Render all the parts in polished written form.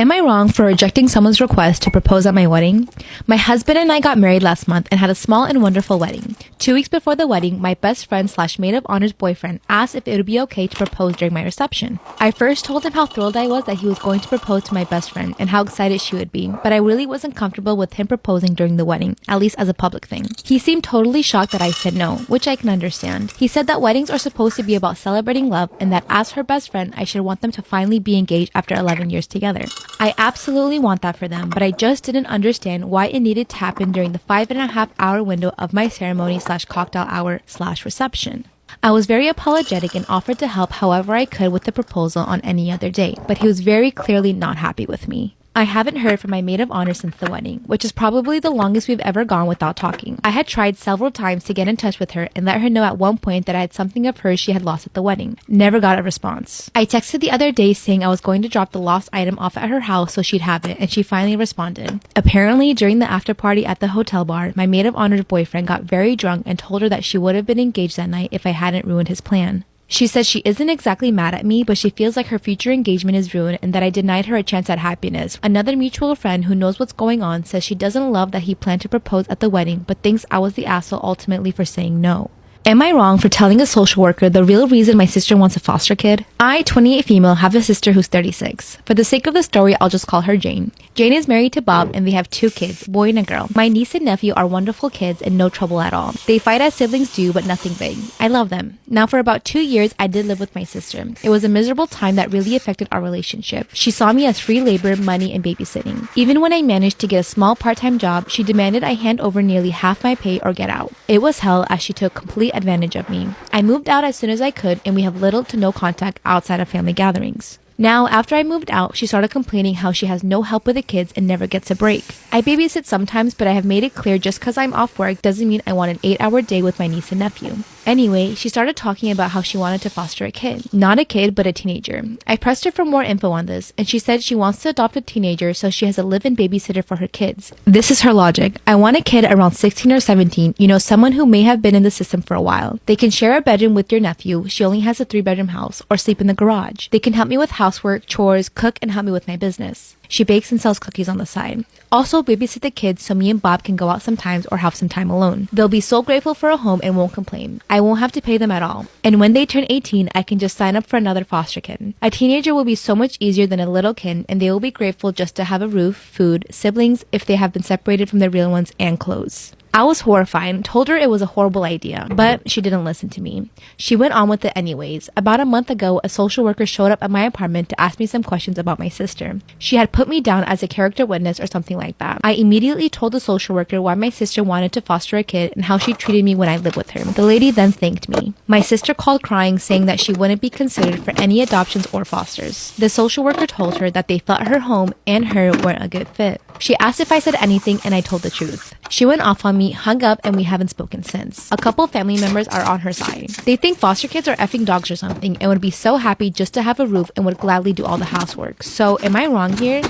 Am I wrong for rejecting someone's request to propose at my wedding? My husband and I got married last month and had a small and wonderful wedding. 2 weeks before the wedding, my best friend / maid of honor's boyfriend asked if it would be okay to propose during my reception. I first told him how thrilled I was that he was going to propose to my best friend and how excited she would be, but I really wasn't comfortable with him proposing during the wedding, at least as a public thing. He seemed totally shocked that I said no, which I can understand. He said that weddings are supposed to be about celebrating love and that as her best friend, I should want them to finally be engaged after 11 years together. I absolutely want that for them, but I just didn't understand why it needed to happen during the 5.5-hour window of my ceremony / cocktail hour / reception. I was very apologetic and offered to help however I could with the proposal on any other day, but he was very clearly not happy with me. I haven't heard from my maid of honor since the wedding, which is probably the longest we've ever gone without talking. I had tried several times to get in touch with her and let her know at one point that I had something of hers she had lost at the wedding. Never got a response. I texted the other day saying I was going to drop the lost item off at her house so she'd have it, and she finally responded. Apparently, during the after party at the hotel bar, my maid of honor's boyfriend got very drunk and told her that she would have been engaged that night if I hadn't ruined his plan. She says she isn't exactly mad at me, but she feels like her future engagement is ruined and that I denied her a chance at happiness. Another mutual friend who knows what's going on says she doesn't love that he planned to propose at the wedding, but thinks I was the asshole ultimately for saying no. Am I wrong for telling a social worker the real reason my sister wants a foster kid? I, 28 female, have a sister who's 36. For the sake of the story, I'll just call her Jane. Jane is married to Bob and they have 2 kids, boy and a girl. My niece and nephew are wonderful kids and no trouble at all. They fight as siblings do, but nothing big. I love them. Now for about 2 years, I did live with my sister. It was a miserable time that really affected our relationship. She saw me as free labor, money, and babysitting. Even when I managed to get a small part-time job, she demanded I hand over nearly half my pay or get out. It was hell as she took complete advantage of me. I moved out as soon as I could and we have little to no contact outside of family gatherings. Now, after I moved out, she started complaining how she has no help with the kids and never gets a break. I babysit sometimes, but I have made it clear just because I'm off work doesn't mean I want an 8-hour day with my niece and nephew. Anyway, she started talking about how she wanted to foster a kid. Not a kid, but a teenager. I pressed her for more info on this, and she said she wants to adopt a teenager so she has a live-in babysitter for her kids. This is her logic. I want a kid around 16 or 17, someone who may have been in the system for a while. They can share a bedroom with your nephew, she only has a 3-bedroom house, or sleep in the garage. They can help me with housework, chores, cook, and help me with my business. She bakes and sells cookies on the side. Also, babysit the kids so me and Bob can go out sometimes or have some time alone. They'll be so grateful for a home and won't complain. I won't have to pay them at all. And when they turn 18, I can just sign up for another foster kid. A teenager will be so much easier than a little kid, and they will be grateful just to have a roof, food, siblings if they have been separated from their real ones, and clothes. I was horrified, told her it was a horrible idea, but she didn't listen to me. She went on with it anyways. About a month ago, a social worker showed up at my apartment to ask me some questions about my sister. She had put me down as a character witness or something like that. I immediately told the social worker why my sister wanted to foster a kid and how she treated me when I lived with her. The lady then thanked me. My sister called crying, saying that she wouldn't be considered for any adoptions or fosters. The social worker told her that they thought her home and her weren't a good fit. She asked if I said anything and I told the truth. She went off on me, hung up, and we haven't spoken since. A couple family members are on her side. They think foster kids are effing dogs or something and would be so happy just to have a roof and would gladly do all the housework. So am I wrong here?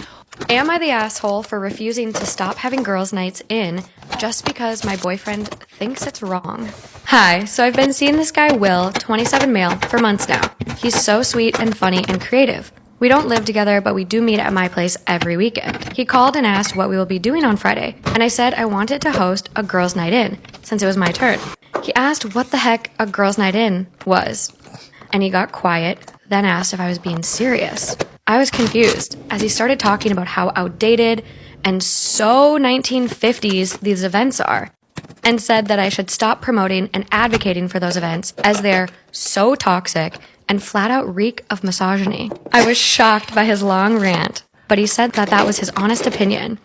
Am I the asshole for refusing to stop having girls' nights in just because my boyfriend thinks it's wrong? Hi, so I've been seeing this guy Will, 27 male, for months now. He's so sweet and funny and creative. We don't live together, but we do meet at my place every weekend. He called and asked what we will be doing on Friday, and I said I wanted to host a girls' night in, since it was my turn. He asked what the heck a girls' night in was, and he got quiet, then asked if I was being serious. I was confused, as he started talking about how outdated and so 1950s these events are, and said that I should stop promoting and advocating for those events, as they're so toxic and flat out reek of misogyny. I was shocked by his long rant, but he said that that was his honest opinion.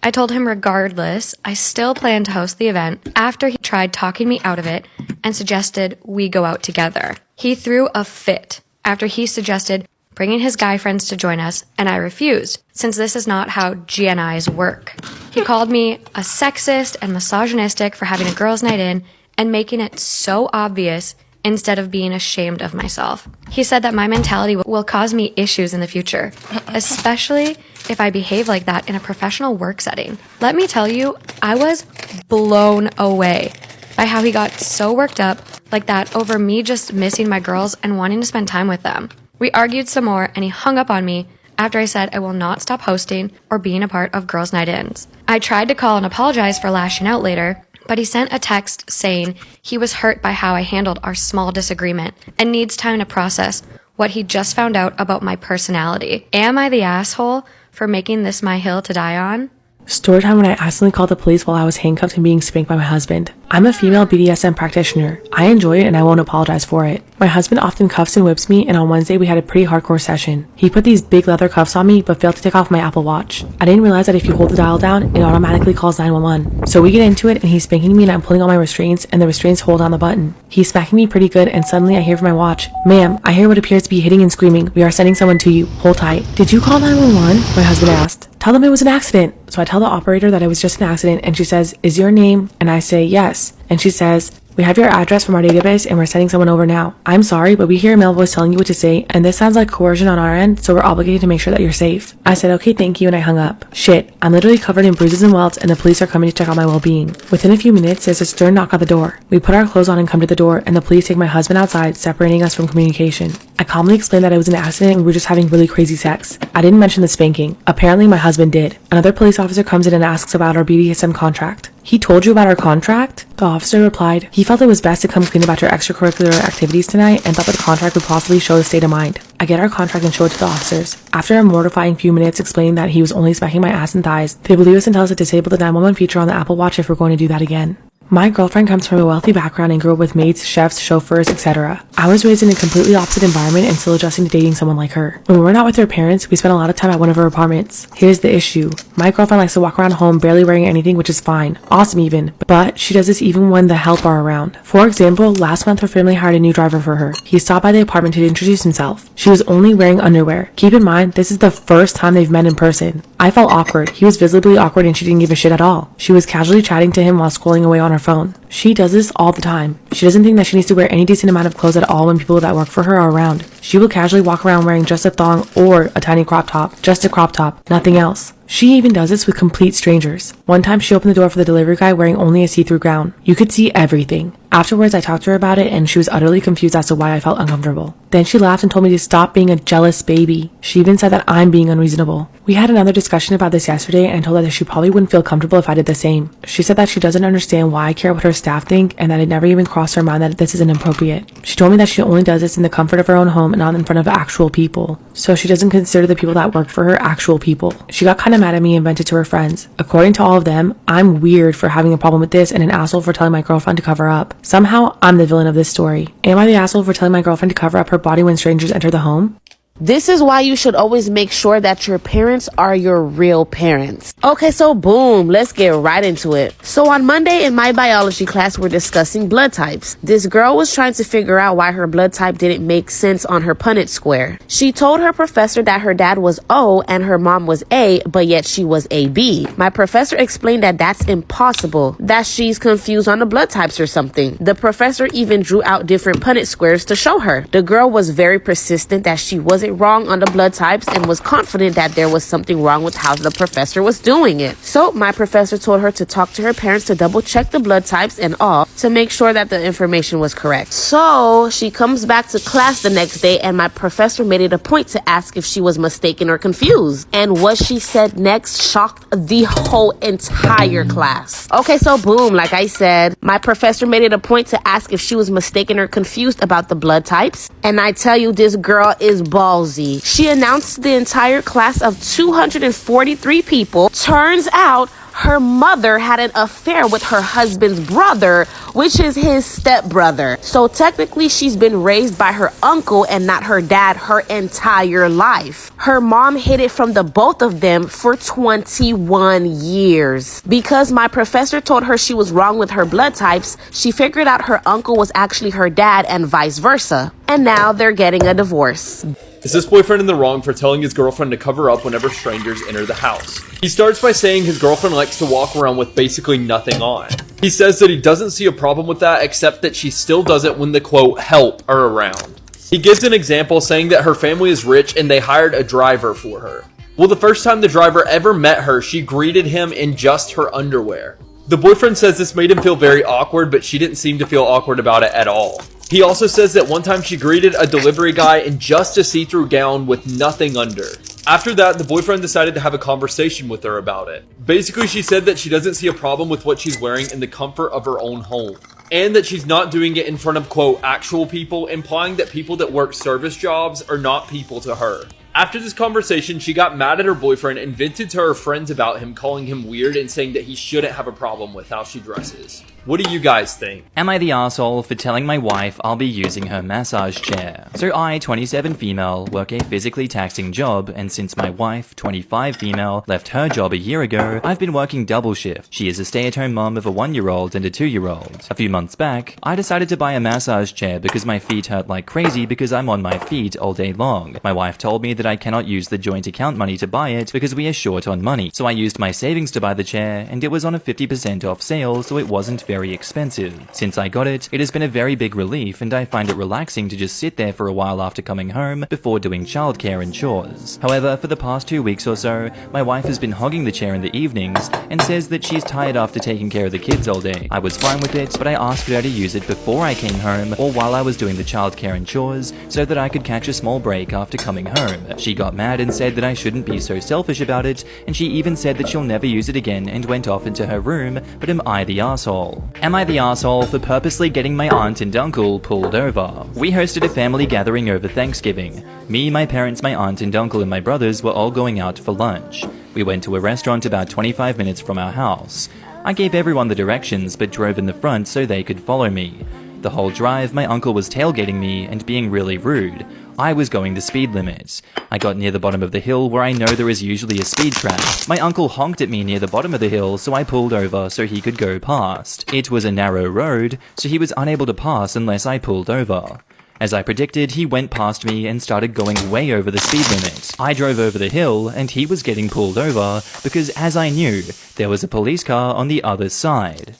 I told him regardless, I still plan to host the event after he tried talking me out of it and suggested we go out together. He threw a fit after he suggested bringing his guy friends to join us, and I refused, since this is not how GNIs work. He called me a sexist and misogynistic for having a girls' night in and making it so obvious instead of being ashamed of myself. He said that my mentality will cause me issues in the future, especially if I behave like that in a professional work setting. Let me tell you, I was blown away by how he got so worked up like that over me just missing my girls and wanting to spend time with them. We argued some more and he hung up on me after I said I will not stop hosting or being a part of girls' night ins. I tried to call and apologize for lashing out later, but he sent a text saying he was hurt by how I handled our small disagreement and needs time to process what he just found out about my personality. Am I the asshole for making this my hill to die on? Storytime when I accidentally called the police while I was handcuffed and being spanked by my husband. I'm a female BDSM practitioner. I enjoy it and I won't apologize for it. My husband often cuffs and whips me, and on Wednesday we had a pretty hardcore session. He put these big leather cuffs on me but failed to take off my Apple Watch. I didn't realize that if you hold the dial down, it automatically calls 911. So we get into it and he's spanking me and I'm pulling on my restraints and the restraints hold on the button. He's smacking me pretty good and suddenly I hear from my watch, "Ma'am, I hear what appears to be hitting and screaming. We are sending someone to you. Hold tight." "Did you call 911? My husband asked. "Tell them it was an accident." So I tell the operator that it was just an accident and she says, "Is your name?" And I say, "Yes." And she says, "We have your address from our database and we're sending someone over now. I'm sorry, but we hear a male voice telling you what to say and this sounds like coercion on our end, so we're obligated to make sure that you're safe." I said, "Okay, thank you," and I hung up. Shit, I'm literally covered in bruises and welts and the police are coming to check on my well-being. Within a few minutes, there's a stern knock at the door. We put our clothes on and come to the door and the police take my husband outside, separating us from communication. I calmly explained that it was an accident and we were just having really crazy sex. I didn't mention the spanking. Apparently my husband did. Another police officer comes in and asks about our BDSM contract. "He told you about our contract?" The officer replied, "He felt it was best to come clean about your extracurricular activities tonight and thought that the contract would possibly show his state of mind." I get our contract and show it to the officers. After a mortifying few minutes explaining that he was only smacking my ass and thighs, they believe us and tell us to disable the 911 feature on the Apple Watch if we're going to do that again. My girlfriend comes from a wealthy background and grew up with maids, chefs, chauffeurs, etc. I was raised in a completely opposite environment and still adjusting to dating someone like her. When we're not with her parents, we spend a lot of time at one of her apartments. Here's the issue. My girlfriend likes to walk around home barely wearing anything, which is fine. Awesome even. But she does this even when the help are around. For example, last month her family hired a new driver for her. He stopped by the apartment to introduce himself. She was only wearing underwear. Keep in mind, this is the first time they've met in person. I felt awkward. He was visibly awkward and she didn't give a shit at all. She was casually chatting to him while scrolling away on her phone. She does this all the time. She doesn't think that she needs to wear any decent amount of clothes at all when people that work for her are around. She will casually walk around wearing just a thong or a tiny crop top. Just a crop top. Nothing else. She even does this with complete strangers. One time she opened the door for the delivery guy wearing only a see-through gown. You could see everything. Afterwards, I talked to her about it and she was utterly confused as to why I felt uncomfortable. Then she laughed and told me to stop being a jealous baby. She even said that I'm being unreasonable. We had another discussion about this yesterday and told her that she probably wouldn't feel comfortable if I did the same. She said that she doesn't understand why I care what her staff think and that it never even crossed her mind that this is inappropriate. She told me that she only does this in the comfort of her own home and not in front of actual people. So she doesn't consider the people that work for her actual people. She got kind of mad at me and vented to her friends. According to all of them, I'm weird for having a problem with this and an asshole for telling my girlfriend to cover up. Somehow, I'm the villain of this story. Am I the asshole for telling my girlfriend to cover up her body when strangers enter the home? This is why you should always make sure that your parents are your real parents. Okay, so boom, let's get right into it. So on Monday in my biology class, we're discussing blood types. This girl was trying to figure out why her blood type didn't make sense on her Punnett square. She told her professor that her dad was O and her mom was A, but yet she was AB. My professor explained that that's impossible, that she's confused on the blood types or something. The professor even drew out different Punnett squares to show her. The girl was very persistent that she wasn't wrong on the blood types and was confident that there was something wrong with how the professor was doing it. So my professor told her to talk to her parents to double check the blood types and all to make sure that the information was correct. So she comes back to class the next day and my professor made it a point to ask if she was mistaken or confused. And what she said next shocked the whole entire class. Okay, so boom, like I said, my professor made it a point to ask if she was mistaken or confused about the blood types. And I tell you, this girl is ballsy. She announced to the entire class of 243 people. Turns out her mother had an affair with her husband's brother, which is his stepbrother. So technically she's been raised by her uncle and not her dad her entire life. Her mom hid it from the both of them for 21 years. Because my professor told her she was wrong with her blood types, she figured out her uncle was actually her dad and vice versa. And now they're getting a divorce. Is this boyfriend in the wrong for telling his girlfriend to cover up whenever strangers enter the house? He starts by saying his girlfriend likes to walk around with basically nothing on. He says that he doesn't see a problem with that except that she still does it when the quote help are around. He gives an example saying that her family is rich and they hired a driver for her. Well, the first time the driver ever met her, she greeted him in just her underwear. The boyfriend says this made him feel very awkward, but she didn't seem to feel awkward about it at all. He also says that one time she greeted a delivery guy in just a see-through gown with nothing under. After that, the boyfriend decided to have a conversation with her about it. Basically, she said that she doesn't see a problem with what she's wearing in the comfort of her own home, and that she's not doing it in front of, quote, actual people, implying that people that work service jobs are not people to her. After this conversation, she got mad at her boyfriend and vented to her friends about him, calling him weird and saying that he shouldn't have a problem with how she dresses. What do you guys think? Am I the asshole for telling my wife I'll be using her massage chair? So I, 27 female, work a physically taxing job, and since my wife, 25 female, left her job a year ago, I've been working double shift. She is a stay-at-home mom of a 1-year-old and a 2-year-old. A few months back, I decided to buy a massage chair because my feet hurt like crazy because I'm on my feet all day long. My wife told me that I cannot use the joint account money to buy it because we are short on money. So I used my savings to buy the chair, and it was on a 50% off sale, so it wasn't very expensive. Since I got it, it has been a very big relief, and I find it relaxing to just sit there for a while after coming home before doing childcare and chores. However, for the past 2 weeks or so, my wife has been hogging the chair in the evenings and says that she's tired after taking care of the kids all day. I was fine with it, but I asked her to use it before I came home or while I was doing the childcare and chores so that I could catch a small break after coming home. She got mad and said that I shouldn't be so selfish about it, and she even said that she'll never use it again and went off into her room. But am I the asshole? Am I the asshole for purposely getting my aunt and uncle pulled over? We hosted a family gathering over Thanksgiving. Me, my parents, my aunt and uncle and my brothers were all going out for lunch. We went to a restaurant about 25 minutes from our house. I gave everyone the directions but drove in the front so they could follow me. The whole drive, my uncle was tailgating me and being really rude. I was going the speed limit. I got near the bottom of the hill where I know there is usually a speed trap. My uncle honked at me near the bottom of the hill, so I pulled over so he could go past. It was a narrow road, so he was unable to pass unless I pulled over. As I predicted, he went past me and started going way over the speed limit. I drove over the hill, and he was getting pulled over because, as I knew, there was a police car on the other side.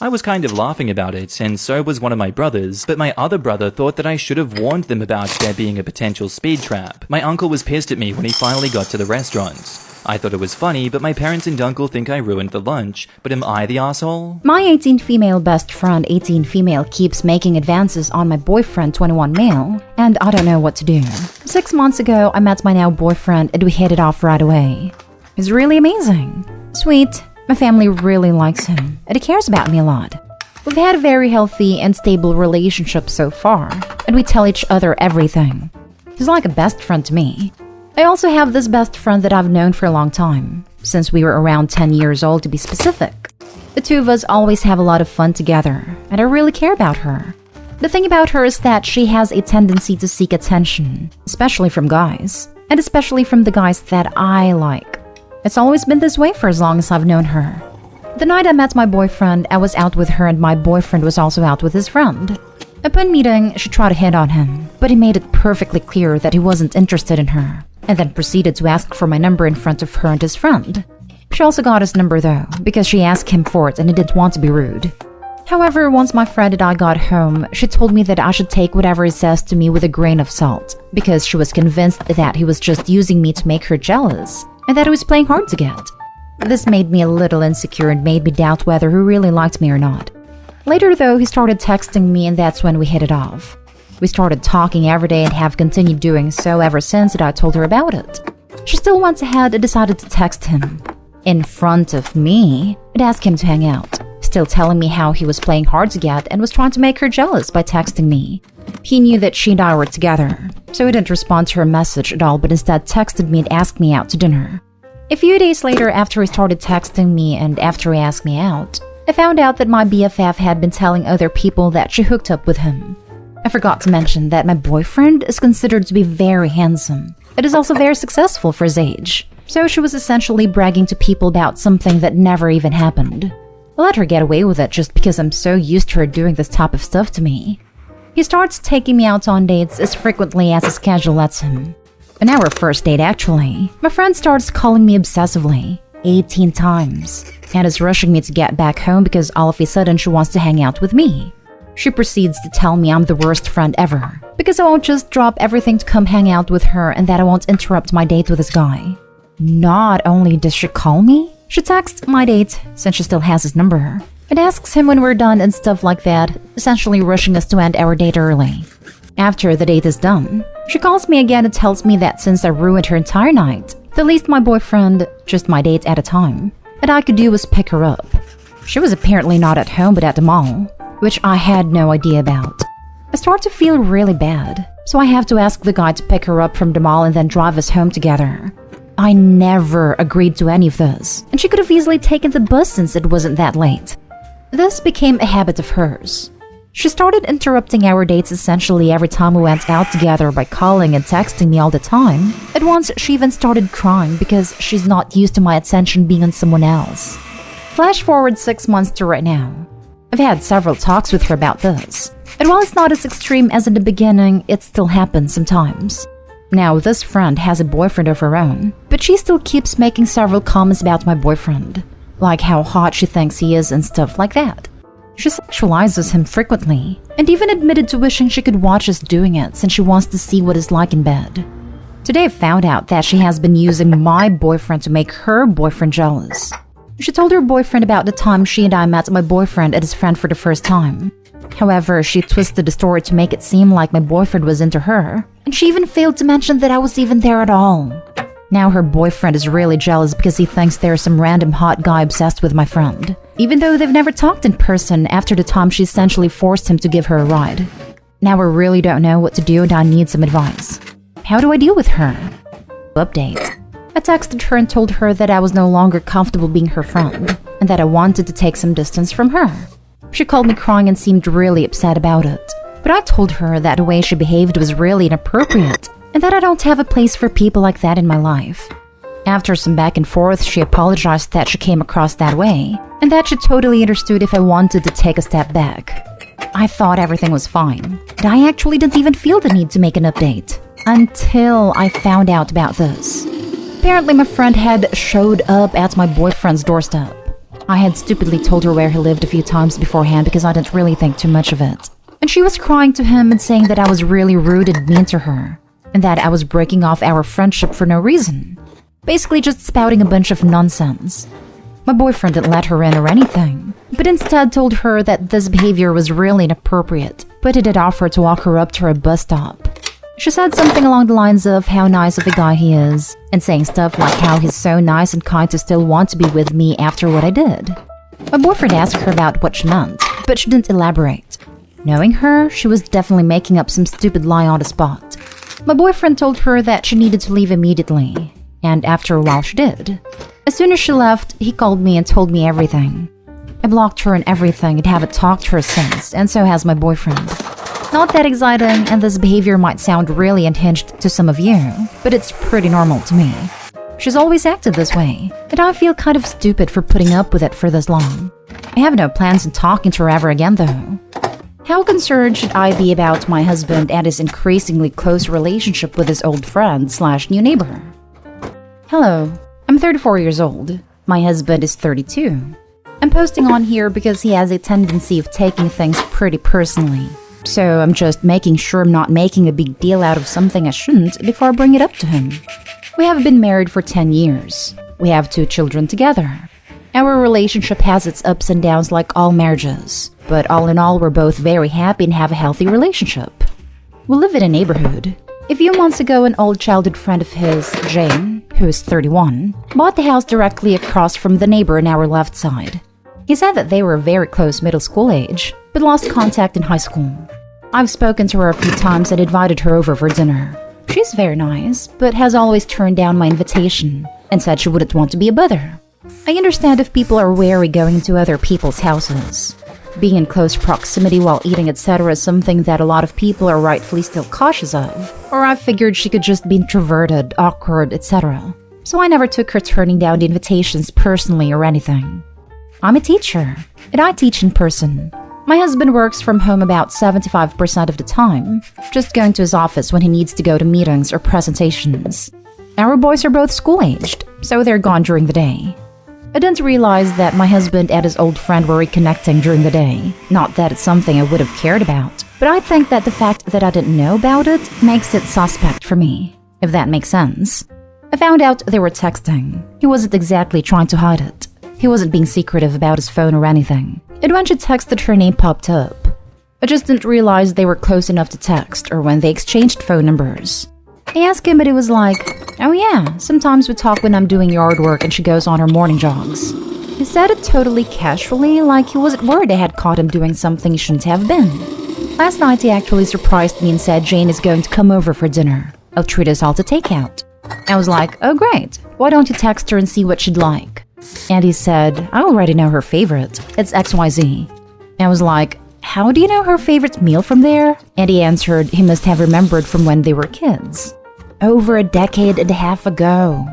I was kind of laughing about it, and so was one of my brothers, but my other brother thought that I should have warned them about there being a potential speed trap. My uncle was pissed at me when he finally got to the restaurant. I thought it was funny, but my parents and uncle think I ruined the lunch. But am I the asshole? My 18 female best friend 18 female keeps making advances on my boyfriend 21 male, and I don't know what to do. 6 months ago, I met my now boyfriend and we hit it off right away. He's really amazing. Sweet. My family really likes him, and he cares about me a lot. We've had a very healthy and stable relationship so far, and we tell each other everything. He's like a best friend to me. I also have this best friend that I've known for a long time, since we were around 10 years old to be specific. The two of us always have a lot of fun together, and I really care about her. The thing about her is that she has a tendency to seek attention, especially from guys, and especially from the guys that I like. It's always been this way for as long as I've known her. The night I met my boyfriend, I was out with her and my boyfriend was also out with his friend. Upon meeting, she tried to hit on him, but he made it perfectly clear that he wasn't interested in her, and then proceeded to ask for my number in front of her and his friend. She also got his number though, because she asked him for it and he didn't want to be rude. However, once my friend and I got home, she told me that I should take whatever he says to me with a grain of salt, because she was convinced that he was just using me to make her jealous, and that he was playing hard to get. This made me a little insecure and made me doubt whether he really liked me or not. Later though, he started texting me and that's when we hit it off. We started talking every day and have continued doing so ever since that I told her about it. She still went ahead and decided to text him. In front of me, and ask him to hang out, still telling me how he was playing hard to get and was trying to make her jealous by texting me. He knew that she and I were together, so he didn't respond to her message at all but instead texted me and asked me out to dinner. A few days later, after he started texting me and after he asked me out, I found out that my BFF had been telling other people that she hooked up with him. I forgot to mention that my boyfriend is considered to be very handsome. It is also very successful for his age, so she was essentially bragging to people about something that never even happened. I let her get away with it just because I'm so used to her doing this type of stuff to me. He starts taking me out on dates as frequently as his schedule lets him. On our first date actually, my friend starts calling me obsessively, 18 times, and is rushing me to get back home because all of a sudden she wants to hang out with me. She proceeds to tell me I'm the worst friend ever, because I won't just drop everything to come hang out with her and that I won't interrupt my date with this guy. Not only does she call me, she texts my date, since she still has his number, It asks him when we're done and stuff like that, essentially rushing us to end our date early. After the date is done, she calls me again and tells me that since I ruined her entire night, the least my boyfriend, just my date at a time, that I could do was pick her up. She was apparently not at home but at the mall, which I had no idea about. I start to feel really bad, so I have to ask the guy to pick her up from the mall and then drive us home together. I never agreed to any of this, and she could have easily taken the bus since it wasn't that late. This became a habit of hers. She started interrupting our dates essentially every time we went out together by calling and texting me all the time. At once, she even started crying because she's not used to my attention being on someone else. Flash forward 6 months to right now. I've had several talks with her about this, and while it's not as extreme as in the beginning, it still happens sometimes. Now, this friend has a boyfriend of her own, but she still keeps making several comments about my boyfriend, like how hot she thinks he is and stuff like that. She sexualizes him frequently, and even admitted to wishing she could watch us doing it since she wants to see what it's like in bed. Today I found out that she has been using my boyfriend to make her boyfriend jealous. She told her boyfriend about the time she and I met my boyfriend and his friend for the first time. However, she twisted the story to make it seem like my boyfriend was into her, and she even failed to mention that I was even there at all. Now her boyfriend is really jealous because he thinks there's some random hot guy obsessed with my friend, even though they've never talked in person after the time she essentially forced him to give her a ride. Now I really don't know what to do and I need some advice. How do I deal with her? Update. I texted her and told her that I was no longer comfortable being her friend, and that I wanted to take some distance from her. She called me crying and seemed really upset about it, but I told her that the way she behaved was really inappropriate, and that I don't have a place for people like that in my life. After some back and forth, she apologized that she came across that way, and that she totally understood if I wanted to take a step back. I thought everything was fine, but I actually didn't even feel the need to make an update, until I found out about this. Apparently my friend had showed up at my boyfriend's doorstep. I had stupidly told her where he lived a few times beforehand because I didn't really think too much of it. And she was crying to him and saying that I was really rude and mean to her, and that I was breaking off our friendship for no reason. Basically just spouting a bunch of nonsense. My boyfriend didn't let her in or anything, but instead told her that this behavior was really inappropriate, but he did offer to walk her up to her bus stop. She said something along the lines of how nice of a guy he is, and saying stuff like how he's so nice and kind to still want to be with me after what I did. My boyfriend asked her about what she meant, but she didn't elaborate. Knowing her, she was definitely making up some stupid lie on the spot. My boyfriend told her that she needed to leave immediately, and after a while she did. As soon as she left, he called me and told me everything. I blocked her and everything and haven't talked to her since, and so has my boyfriend. Not that exciting, and this behavior might sound really unhinged to some of you, but it's pretty normal to me. She's always acted this way, and I feel kind of stupid for putting up with it for this long. I have no plans on talking to her ever again though. How concerned should I be about my husband and his increasingly close relationship with his old friend / new neighbor? Hello, I'm 34 years old. My husband is 32. I'm posting on here because he has a tendency of taking things pretty personally. So I'm just making sure I'm not making a big deal out of something I shouldn't before I bring it up to him. We have been married for 10 years. We have 2 children together. Our relationship has its ups and downs like all marriages, but all in all we're both very happy and have a healthy relationship. We live in a neighborhood. A few months ago, an old childhood friend of his, Jane, who is 31, bought the house directly across from the neighbor on our left side. He said that they were very close middle school age, but lost contact in high school. I've spoken to her a few times and invited her over for dinner. She's very nice, but has always turned down my invitation and said she wouldn't want to be a bother. I understand if people are wary going to other people's houses. Being in close proximity while eating etc. is something that a lot of people are rightfully still cautious of, or I figured she could just be introverted, awkward, etc. So I never took her turning down the invitations personally or anything. I'm a teacher, and I teach in person. My husband works from home about 75% of the time, just going to his office when he needs to go to meetings or presentations. Our boys are both school-aged, so they're gone during the day. I didn't realize that my husband and his old friend were reconnecting during the day. Not that it's something I would have cared about, but I think that the fact that I didn't know about it makes it suspect for me, if that makes sense. I found out they were texting. He wasn't exactly trying to hide it. He wasn't being secretive about his phone or anything. And when she texted, her name popped up. I just didn't realize they were close enough to text or when they exchanged phone numbers. I asked him, but he was like, "Oh yeah, sometimes we talk when I'm doing yard work and she goes on her morning jogs." He said it totally casually, like he wasn't worried I had caught him doing something he shouldn't have been. Last night he actually surprised me and said Jane is going to come over for dinner. I'll treat us all to takeout. I was like, "Oh great, why don't you text her and see what she'd like?" And he said, "I already know her favorite. It's XYZ. I was like, "How do you know her favorite meal from there?" And he answered he must have remembered from when they were kids. Over a decade and a half ago.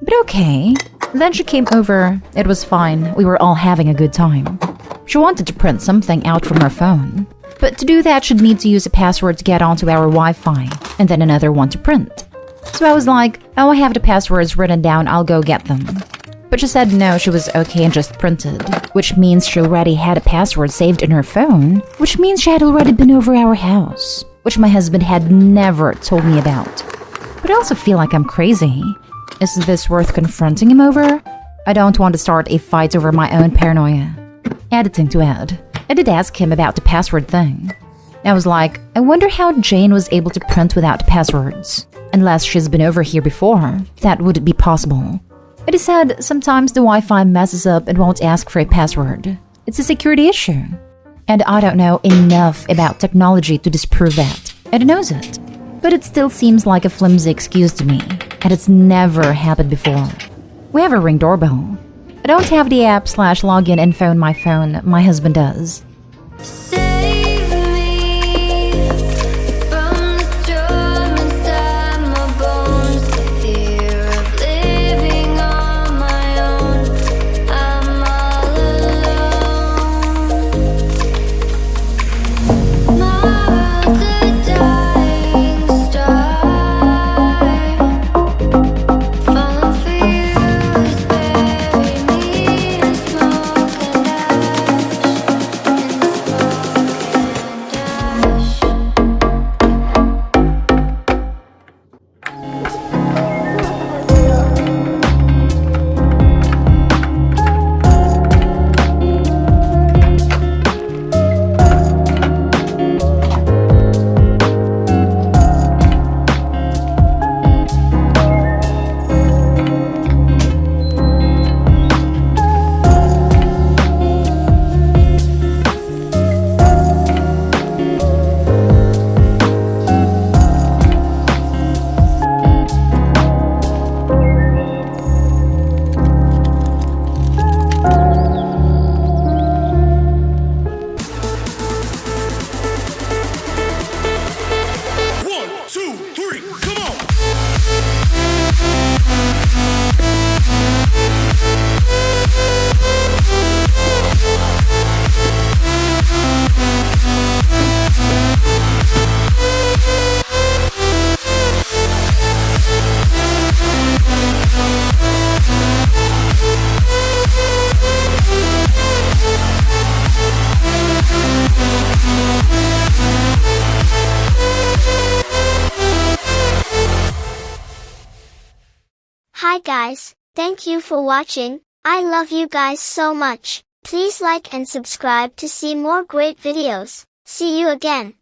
But okay. Then she came over. It was fine. We were all having a good time. She wanted to print something out from her phone. But to do that, she'd need to use a password to get onto our Wi-Fi, and then another one to print. So I was like, "Oh, I have the passwords written down, I'll go get them." But she said no, she was okay and just printed, which means she already had a password saved in her phone, which means she had already been over our house, which my husband had never told me about. But I also feel like I'm crazy. Is this worth confronting him over? I don't want to start a fight over my own paranoia. Editing to add, I did ask him about the password thing. I was like, I wonder how Jane was able to print without passwords. Unless she's been over here before, that wouldn't be possible. But he said sometimes the Wi-Fi messes up and won't ask for a password. It's a security issue. And I don't know enough about technology to disprove that. And he knows it. But it still seems like a flimsy excuse to me, and it's never happened before. We have a Ring doorbell. I don't have the app/login info on my phone, my husband does. Save me from the storm inside my bones, the fear of living on my own. I'm all alone. My world's a dying star. Falling for you is bury me in smoke and Hi guys, thank you for watching. I love you guys so much. Please like and subscribe to see more great videos. See you again.